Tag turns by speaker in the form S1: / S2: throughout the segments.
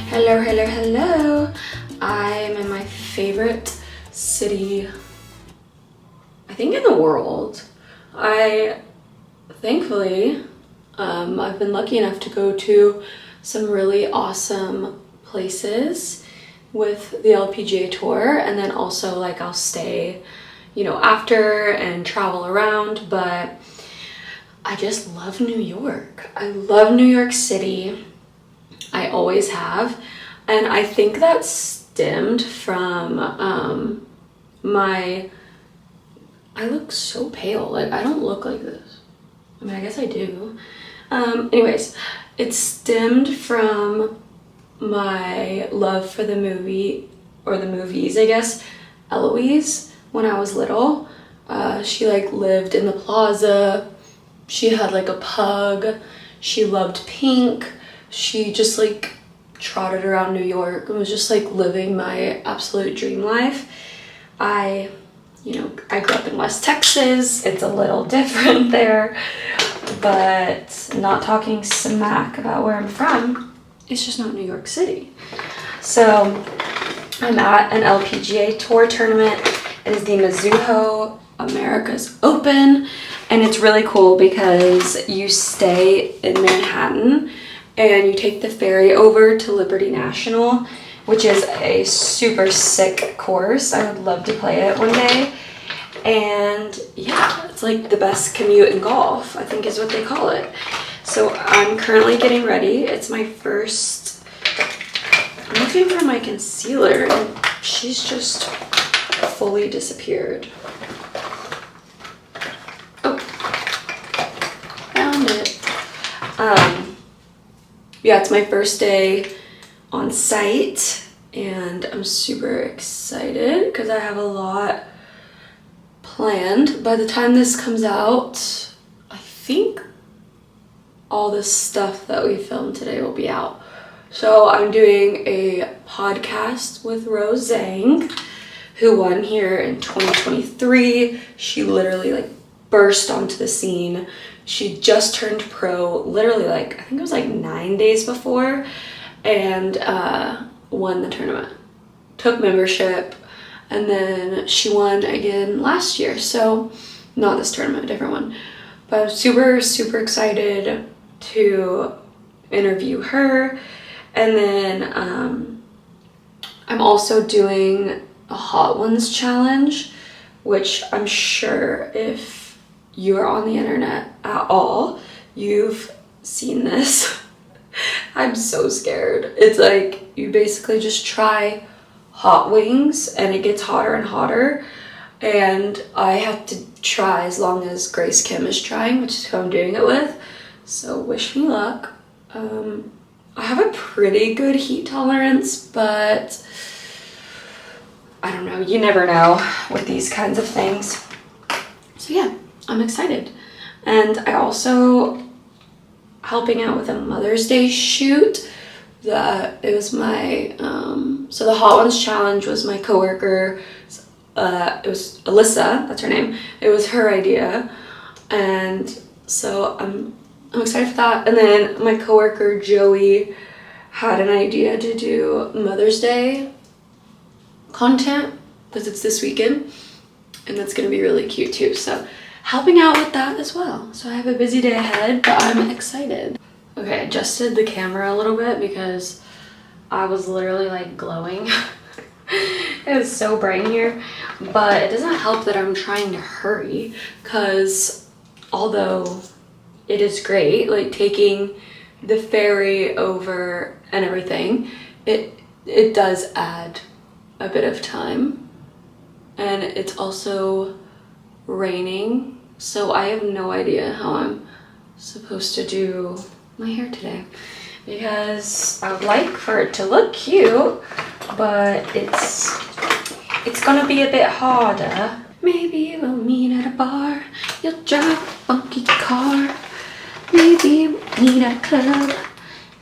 S1: Hello, hello, hello. I'm in my favorite city, I think in the world. Thankfully, I've been lucky enough to go to some really awesome places with the LPGA tour, and then also like I'll stay, after and travel around, but I just love New York. I love New York City. I always have. And I think that stemmed from I look so pale. Like, I don't look like this. I mean, I guess I do. Anyways, it stemmed from my love for the movies, I guess. Eloise, when I was little, she like lived in the plaza. She had like a pug. She loved pink. She just like trotted around New York and was just like living my absolute dream life. I grew up in West Texas. It's a little different there, but not talking smack about where I'm from, it's just not New York City. So I'm at an LPGA tour tournament. It is the Mizuho America's Open, and it's really cool because you stay in Manhattan and you take the ferry over to Liberty National, which is a super sick course. I would love to play it one day. And yeah, it's like the best commute in golf, I think is what they call it. So I'm currently getting ready. It's my first, I'm looking for my concealer and she's just fully disappeared. Oh, found it. Yeah, it's my first day on site and I'm super excited because I have a lot planned. By the time this comes out, I think all the stuff that we filmed today will be out. So I'm doing a podcast with Rose Zhang, who won here in 2023. She literally like burst onto the scene. She just turned pro literally like, I think it was like 9 days before, and won the tournament. Took membership, and then she won again last year. So not this tournament, a different one. But I'm super, super excited to interview her. And then I'm also doing a Hot Ones challenge, which I'm sure if you're on the internet at all, you've seen this. I'm so scared. It's like you basically just try hot wings and it gets hotter and hotter, and I have to try as long as Grace Kim is trying, which is who I'm doing it with. So wish me luck. I have a pretty good heat tolerance, but I don't know, you never know with these kinds of things. So yeah, I'm excited. And I also helping out with a Mother's Day shoot. It was my, so the Hot Ones challenge was my coworker, it was Alyssa, that's her name. It was her idea. And so I'm excited for that. And then my coworker Joey had an idea to do Mother's Day content because it's this weekend, and that's gonna be really cute too. So helping out with that as well. So I have a busy day ahead, but I'm excited. Okay, I adjusted the camera a little bit because I was literally like glowing. It was so bright in here, but it doesn't help that I'm trying to hurry because although it is great, like taking the ferry over and everything, it does add a bit of time, and it's also raining, so I have no idea how I'm supposed to do my hair today because I would like for it to look cute, but it's gonna be a bit harder. Maybe we'll meet at a bar, you'll drive a funky car. Maybe we'll meet at a club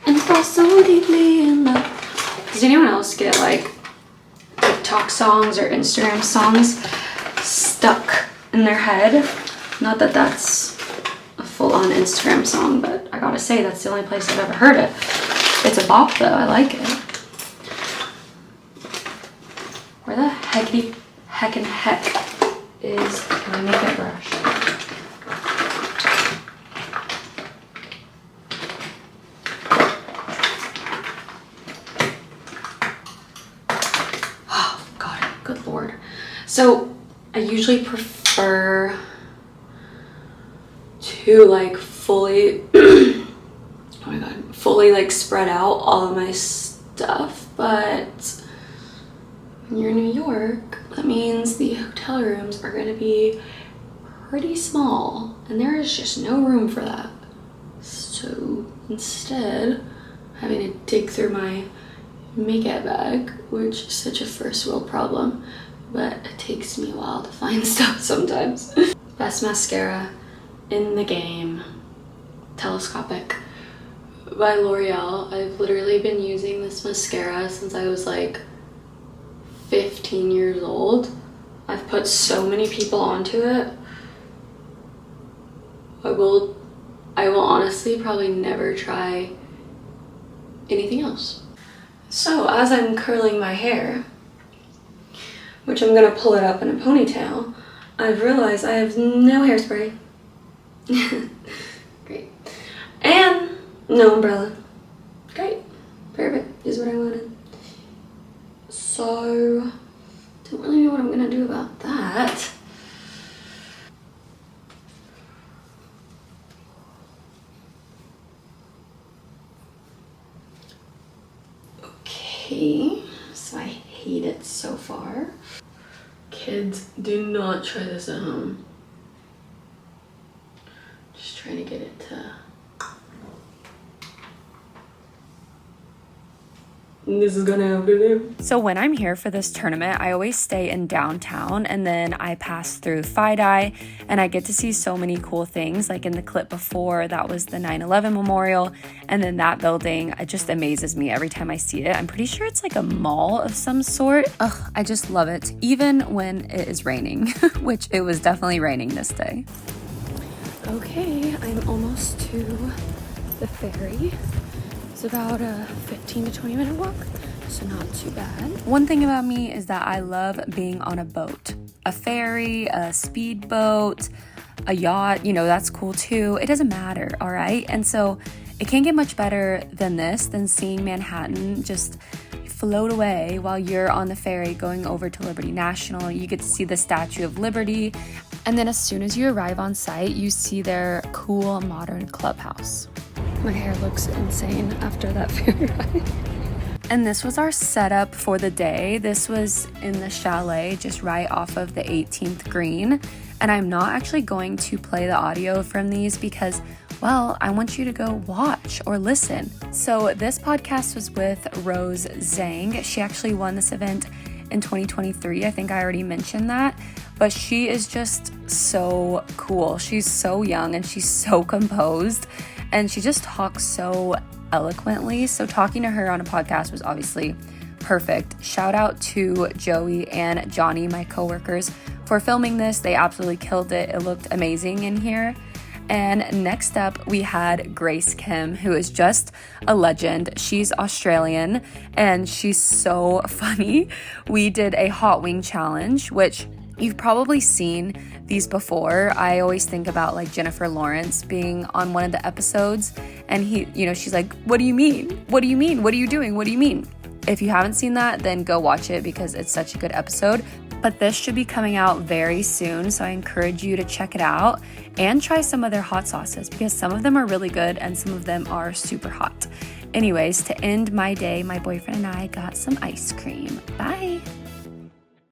S1: and fall so deeply in love Does anyone else get like TikTok songs or Instagram songs stuck in their head? Not that that's a full-on Instagram song, but I gotta say that's the only place I've ever heard it. It's a bop though, I like it. Where the heck is my makeup brush? Oh, got it. Good Lord. So I usually prefer to like fully, oh my God, fully like spread out all of my stuff, but when you're in New York, that means the hotel rooms are going to be pretty small, and there is just no room for that. So instead, I'm having to dig through my makeup bag, which is such a first world problem, but it takes me a while to find stuff sometimes. Best mascara in the game, Telescopic by L'Oreal. I've literally been using this mascara since I was like 15 years old. I've put so many people onto it. I will honestly probably never try anything else. So as I'm curling my hair, which I'm gonna pull it up in a ponytail, I've realized I have no hairspray. Great. And no umbrella. Great. Perfect. Is what I wanted. So, don't really know what I'm gonna do about that. Okay, so I hate it so far. Kids, do not try this at home. Just trying to get it to... This is gonna have to do.
S2: So when I'm here for this tournament, I always stay in downtown, and then I pass through FIDI, and I get to see so many cool things. Like in the clip before, that was the 9/11 memorial, and then that building, it just amazes me every time I see it. I'm pretty sure it's like a mall of some sort. Ugh, I just love it, even when it is raining, which it was definitely raining this day.
S1: Okay, I'm almost to the ferry. It's about a 15 to 20 minute walk, so not too bad.
S2: One thing about me is that I love being on a boat. A ferry, a speedboat, a yacht, you know, that's cool too. It doesn't matter, all right? And so it can't get much better than this, than seeing Manhattan just float away while you're on the ferry going over to Liberty National. You get to see the Statue of Liberty. And then as soon as you arrive on site, you see their cool modern clubhouse.
S1: My hair looks insane after that ferry ride.
S2: And this was our setup for the day. This was in the chalet just right off of the 18th green. And I'm not actually going to play the audio from these because, well, I want you to go watch or listen. So this podcast was with Rose Zhang. She actually won this event in 2023. I think I already mentioned that. But she is just so cool. She's so young and she's so composed. And she just talks so eloquently. So talking to her on a podcast was obviously perfect. Shout out to Joey and Johnny, my coworkers, for filming this. They absolutely killed it. It looked amazing in here. And next up, we had Grace Kim, who is just a legend. She's Australian and she's so funny. We did a hot wing challenge, which you've probably seen these before. I always think about like Jennifer Lawrence being on one of the episodes and she's like, what do you mean? What do you mean? What are you doing? What do you mean? If you haven't seen that, then go watch it because it's such a good episode. But this should be coming out very soon, so I encourage you to check it out and try some of their hot sauces because some of them are really good and some of them are super hot. Anyways, to end my day, my boyfriend and I got some ice cream. Bye.